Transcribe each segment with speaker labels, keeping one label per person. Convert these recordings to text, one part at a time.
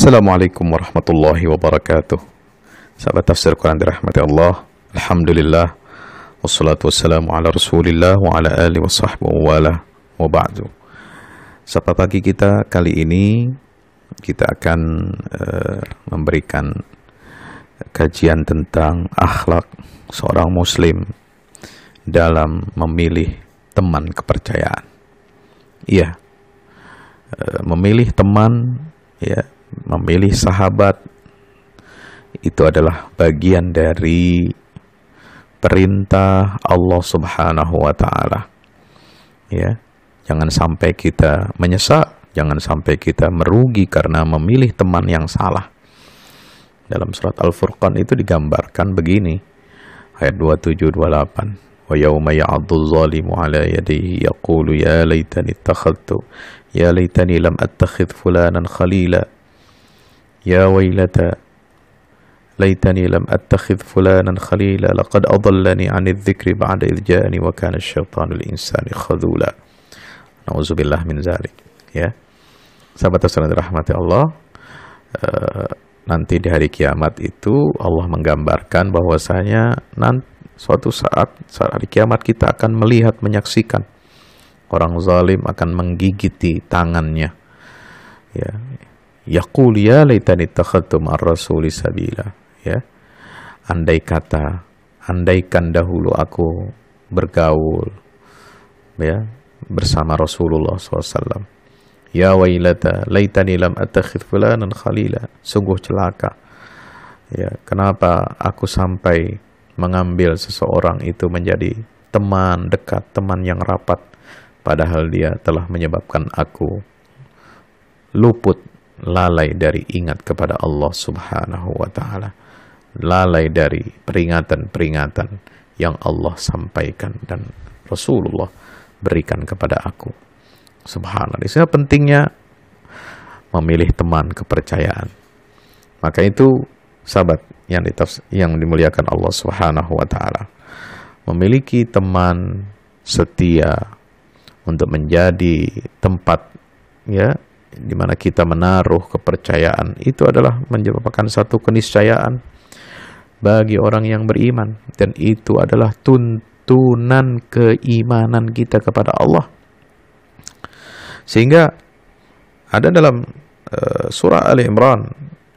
Speaker 1: Assalamualaikum warahmatullahi wabarakatuh. Sahabat tafsir Quran dirahmati Allah, alhamdulillah, wassalatu wassalamu ala rasulillah wa ala alihi wa sahbihi wa ba'du. Sapa pagi kita kali ini kita akan memberikan kajian tentang akhlak seorang muslim dalam memilih teman kepercayaan. Iya, memilih teman, ya, memilih sahabat itu adalah bagian dari perintah Allah Subhanahu wa taala. Ya, jangan sampai kita menyesal, jangan sampai kita merugi karena memilih teman yang salah. Dalam surat Al-Furqan itu digambarkan begini, ayat 27-28. Wa yawma ya'addu zalimu ala yadayhi yaqulu ya laitani ittakhadtu ya laitani lam attakhidh fulanan khalila ya wailata laitani lam attakhidh fulanan khalila laqad adallani 'anidh dhikri ba'da idh ja'ani wa kana asy-syaitanu lil-insani khadhula. Nauzubillah min dzalik. Ya. Sahabat yang dirahmati Allah, nanti di hari kiamat itu Allah menggambarkan bahwasanya nanti suatu saat hari kiamat kita akan melihat, menyaksikan orang zalim akan menggigiti tangannya. Ya, yaqul ya laitani ittakhadtu ma'ar rasuli sabila. Ya, andaikan dahulu aku bergaul, ya, bersama Rasulullah SAW. Ya wailata laitani lam attakhidh fulanan khalila. Sungguh celaka. Ya, kenapa aku sampai mengambil seseorang itu menjadi teman dekat, teman yang rapat, padahal dia telah menyebabkan aku luput, lalai dari ingat kepada Allah Subhanahu wa taala, lalai dari peringatan-peringatan yang Allah sampaikan dan Rasulullah berikan kepada aku. Subhanallah. Disini pentingnya memilih teman kepercayaan. Maka itu sahabat yang dimuliakan Allah Subhanahu wa taala, memiliki teman setia untuk menjadi tempat, ya, di mana kita menaruh kepercayaan, itu adalah merupakan satu keniscayaan bagi orang yang beriman, dan itu adalah tuntunan keimanan kita kepada Allah. Sehingga ada dalam surah Ali Imran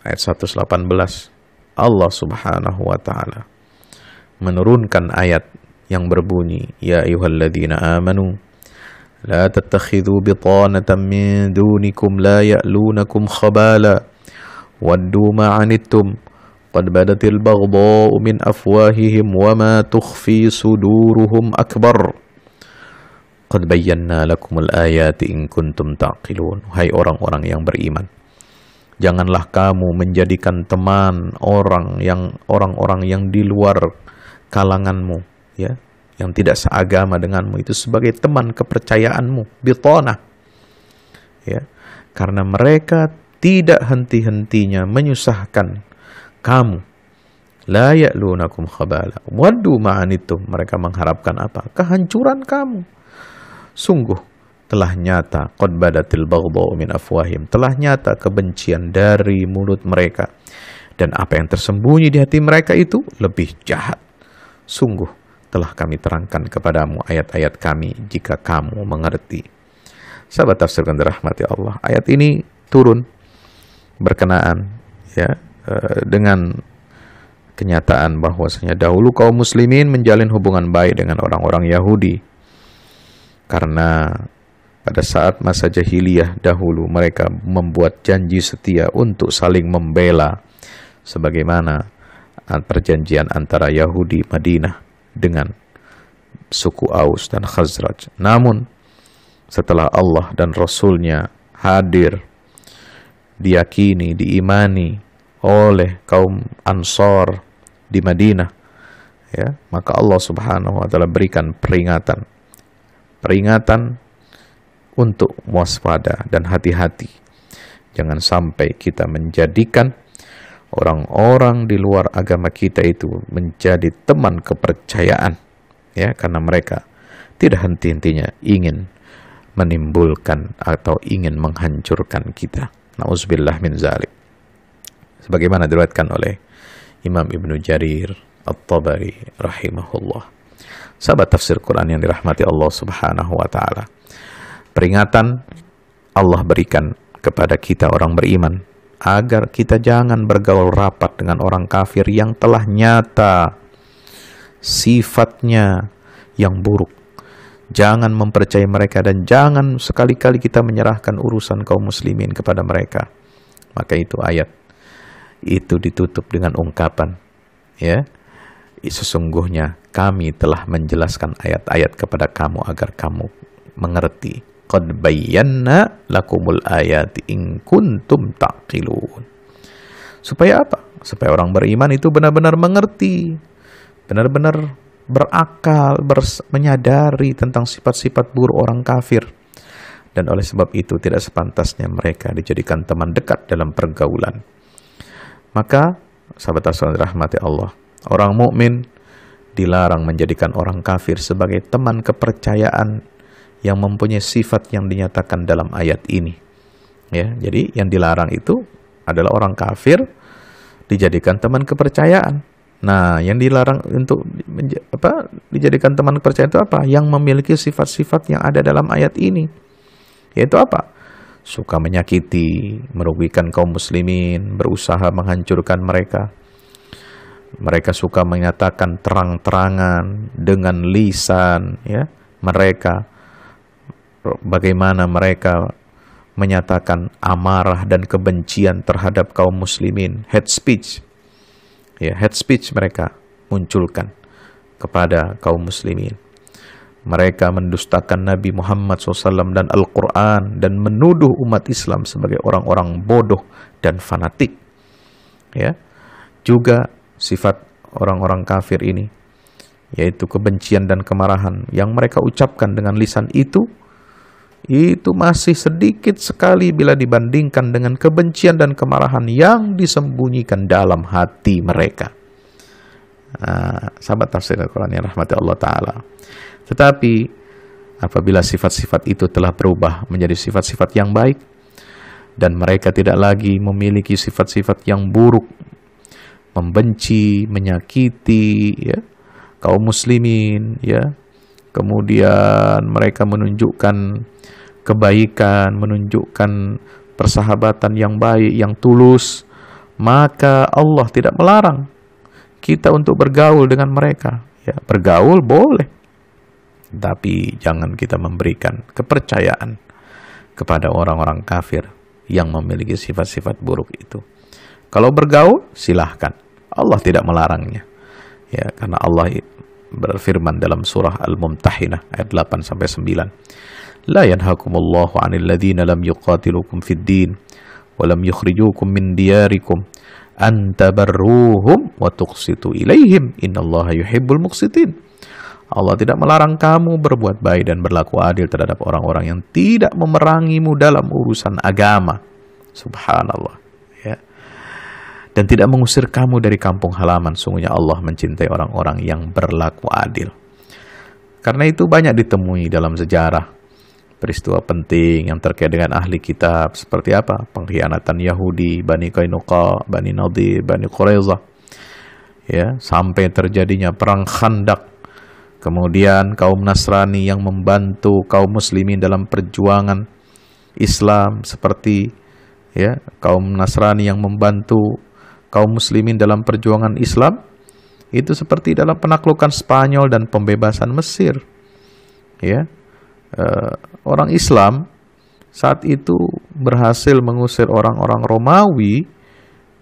Speaker 1: ayat 118, Allah Subhanahu wa taala menurunkan ayat yang berbunyi, ya ayyuhalladzina amanu la tattakhidhu bitanatan min dunikum la ya'lunakum khabala waddu ma 'anittum qad badatil baghdha'u min afwahihim wa ma tukhfi suduruhum akbar qad bayyana lakumul ayati in kuntum taqilun. Hai orang-orang yang beriman, janganlah kamu menjadikan teman orang-orang yang di luar kalanganmu, ya, yang tidak seagama denganmu itu sebagai teman kepercayaanmu, bitana. Ya, karena mereka tidak henti-hentinya menyusahkan kamu. La ya'lunakum khabala waddu ma'anitum. Mereka mengharapkan apa? Kehancuran kamu. Sungguh telah nyata qad badatil baghdha'u min afwahim, telah nyata kebencian dari mulut mereka, dan apa yang tersembunyi di hati mereka itu lebih jahat. Sungguh telah kami terangkan kepadamu ayat-ayat kami jika kamu mengerti. Sahabat tafsir yang dirahmati Allah, ayat ini turun berkenaan, ya, dengan kenyataan bahwasanya dahulu kaum muslimin menjalin hubungan baik dengan orang-orang Yahudi, karena pada saat masa jahiliyah dahulu mereka membuat janji setia untuk saling membela, sebagaimana perjanjian antara Yahudi Madinah dengan suku Aus dan Khazraj. Namun setelah Allah dan Rasulnya hadir, diyakini, diimani oleh kaum Ansar di Madinah, ya, maka Allah Subhanahu wa taala berikan peringatan untuk waspada dan hati-hati. Jangan sampai kita menjadikan orang-orang di luar agama kita itu menjadi teman kepercayaan, ya, karena mereka tidak henti-hentinya ingin menimbulkan atau ingin menghancurkan kita. Nauzubillah min zalik. sebagaimana diriwayatkan oleh Imam Ibnu Jarir At-Tabari rahimahullah. Sahabat tafsir Quran yang dirahmati Allah Subhanahu wa taala. Peringatan Allah berikan kepada kita orang beriman agar kita jangan bergaul rapat dengan orang kafir yang telah nyata sifatnya yang buruk. Jangan mempercayai mereka dan jangan sekali-kali kita menyerahkan urusan kaum muslimin kepada mereka. Maka itu ayat itu ditutup dengan ungkapan, ya, sesungguhnya kami telah menjelaskan ayat-ayat kepada kamu agar kamu mengerti. Qad bayyana lakumul ayati in kuntum taqilun. Supaya apa? Supaya orang beriman itu benar-benar mengerti, benar-benar berakal, menyadari tentang sifat-sifat buruk orang kafir. Dan oleh sebab itu tidak sepantasnya mereka dijadikan teman dekat dalam pergaulan. Maka, sahabat Rasul rahmati Allah, orang mukmin dilarang menjadikan orang kafir sebagai teman kepercayaan yang mempunyai sifat yang dinyatakan dalam ayat ini. Ya, jadi yang dilarang itu adalah orang kafir dijadikan teman kepercayaan. Nah, yang dilarang untuk dijadikan teman kepercayaan itu apa? Yang memiliki sifat-sifat yang ada dalam ayat ini. Yaitu apa? Suka menyakiti, merugikan kaum muslimin, berusaha menghancurkan mereka. Mereka suka menyatakan terang-terangan dengan lisan, ya, mereka bagaimana mereka menyatakan amarah dan kebencian terhadap kaum muslimin, hate speech. Ya, hate speech mereka munculkan kepada kaum muslimin. Mereka mendustakan Nabi Muhammad SAW dan Al-Quran dan menuduh umat Islam sebagai orang-orang bodoh dan fanatik. Ya, juga sifat orang-orang kafir ini, yaitu kebencian dan kemarahan yang mereka ucapkan dengan lisan itu masih sedikit sekali bila dibandingkan dengan kebencian dan kemarahan yang disembunyikan dalam hati mereka. Sahabat tafsir Al-Quran yang rahmati Allah Ta'ala. Tetapi apabila sifat-sifat itu telah berubah menjadi sifat-sifat yang baik dan mereka tidak lagi memiliki sifat-sifat yang buruk, membenci, menyakiti, ya, kaum muslimin, ya, kemudian mereka menunjukkan kebaikan, menunjukkan persahabatan yang baik, yang tulus, maka Allah tidak melarang kita untuk bergaul dengan mereka. Ya, bergaul boleh, tapi jangan kita memberikan kepercayaan kepada orang-orang kafir yang memiliki sifat-sifat buruk itu. Kalau bergaul, silahkan. Allah tidak melarangnya. Ya, karena Allah berfirman dalam surah Al-Mumtahinah ayat 8-9. La yanhakumullahu 'anil ladzina lam yuqatilukum fid din wa lam yukhrijukum min diyarikum an tabarruhum wa tuqsitu ilaihim innallaha yuhibbul muqsitin. Allah tidak melarang kamu berbuat baik dan berlaku adil terhadap orang-orang yang tidak memerangimu dalam urusan agama. Subhanallah, ya. Dan tidak mengusir kamu dari kampung halaman. Sungguhnya Allah mencintai orang-orang yang berlaku adil. Karena itu banyak ditemui dalam sejarah peristiwa penting yang terkait dengan ahli kitab, seperti apa? Pengkhianatan Yahudi, Bani Qainuqa, Bani Nadir, Bani Quraizah, ya, sampai terjadinya perang Khandaq. Kemudian kaum Nasrani yang membantu kaum muslimin dalam perjuangan Islam, seperti, ya, kaum Nasrani yang membantu kaum muslimin dalam perjuangan Islam, itu seperti dalam penaklukan Spanyol dan pembebasan Mesir. Ya, orang Islam saat itu berhasil mengusir orang-orang Romawi,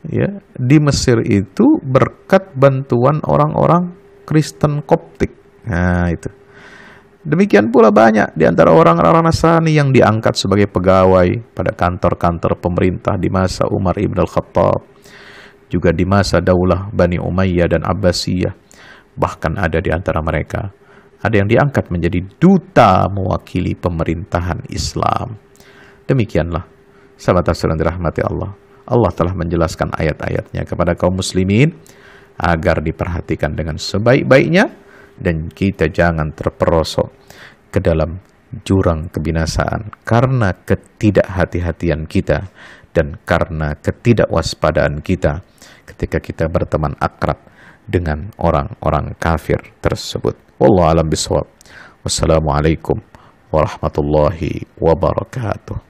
Speaker 1: ya, di Mesir itu berkat bantuan orang-orang Kristen Koptik. Nah, itu. Demikian pula banyak di antara orang-orang Nasrani yang diangkat sebagai pegawai pada kantor-kantor pemerintah di masa Umar ibn al-Khattab, juga di masa Daulah Bani Umayyah dan Abbasiyah. Bahkan ada di antara mereka ada yang diangkat menjadi duta mewakili pemerintahan Islam. Demikianlah, sahabat Rasul yang dirahmati Allah. Allah telah menjelaskan ayat-ayatnya kepada kaum muslimin agar diperhatikan dengan sebaik-baiknya dan kita jangan terperosok ke dalam jurang kebinasaan karena ketidakhati-hatian kita dan karena ketidakwaspadaan kita ketika kita berteman akrab dengan orang-orang kafir tersebut. Wallahu a'lam bishawab. Wassalamualaikum warahmatullahi wabarakatuh.